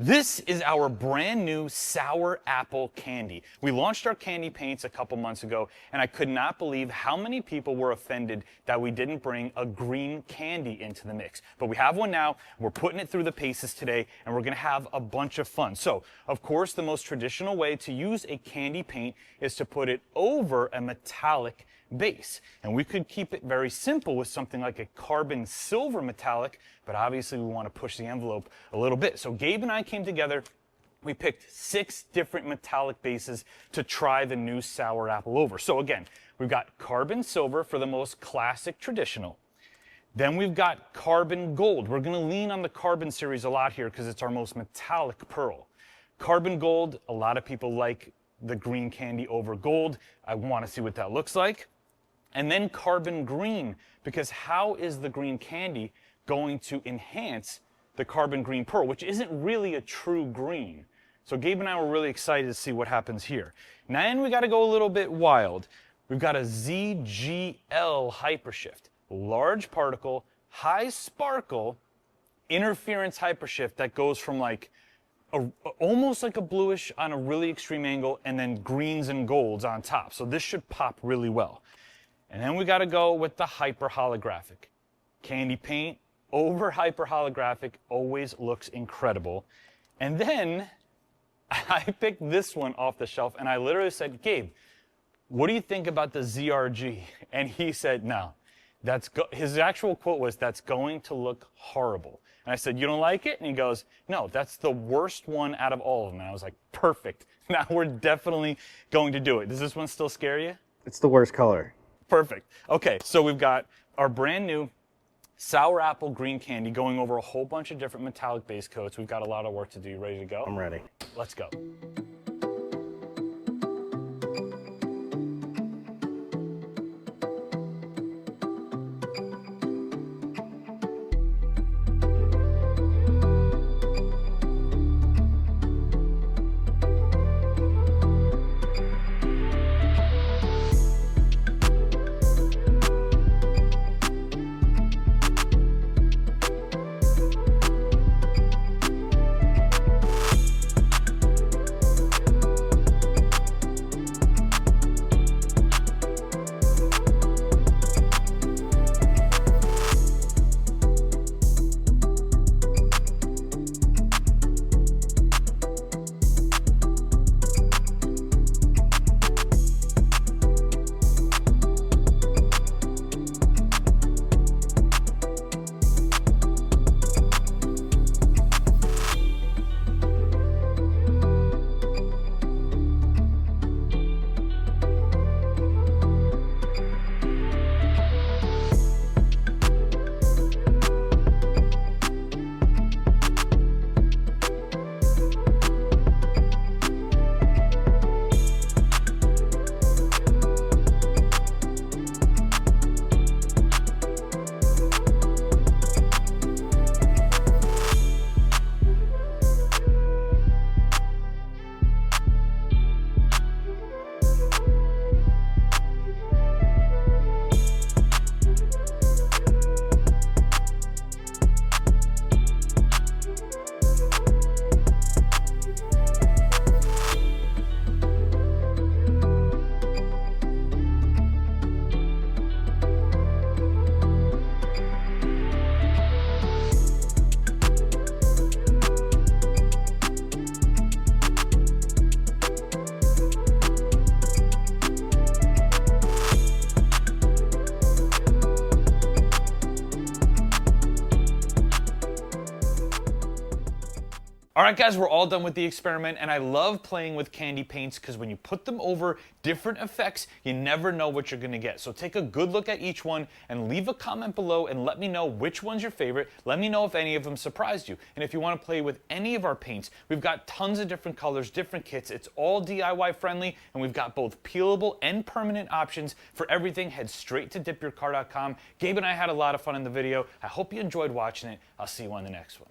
This is our brand new sour apple candy. We launched our candy paints a couple months ago, and I could not believe how many people were offended that we didn't bring a green candy into the mix. But we have one now, we're putting it through the paces today, and we're gonna have a bunch of fun. So, of course, the most traditional way to use a candy paint is to put it over a metallic base. And we could keep it very simple with something like a carbon silver metallic, but obviously we want to push the envelope a little bit. So Gabe and I came together, we picked 6 different metallic bases to try the new sour apple over. So again, we've got carbon silver for the most classic traditional. Then we've got carbon gold. We're going to lean on the carbon series a lot here because it's our most metallic pearl. Carbon gold, a lot of people like the green candy over gold. I want to see what that looks like. And then carbon green, because how is the green candy going to enhance the carbon green pearl, which isn't really a true green? So Gabe and I were really excited to see what happens here. Now then we got to go a little bit wild. We've got a ZGL hypershift, large particle, high sparkle, interference hypershift that goes from like almost like a bluish on a really extreme angle, and then greens and golds on top. So this should pop really well. And then we got to go with the hyper holographic. Candy paint over hyper holographic always looks incredible. And then I picked this one off the shelf and I literally said, Gabe, what do you think about the ZRG? And he said, no, his actual quote was, that's going to look horrible. And I said, you don't like it? And he goes, no, that's the worst one out of all of them. And I was like, perfect. Now we're definitely going to do it. Does this one still scare you? It's the worst color. Perfect. Okay, so we've got our brand new sour apple green candy going over a whole bunch of different metallic base coats. We've got a lot of work to do. You ready to go? I'm ready. Let's go. All right, guys, we're all done with the experiment, and I love playing with candy paints because when you put them over different effects, you never know what you're gonna get. So take a good look at each one and leave a comment below and let me know which one's your favorite. Let me know if any of them surprised you. And if you wanna play with any of our paints, we've got tons of different colors, different kits. It's all DIY friendly, and we've got both peelable and permanent options for everything. Head straight to DipYourCar.com. Gabe and I had a lot of fun in the video. I hope you enjoyed watching it. I'll see you on the next one.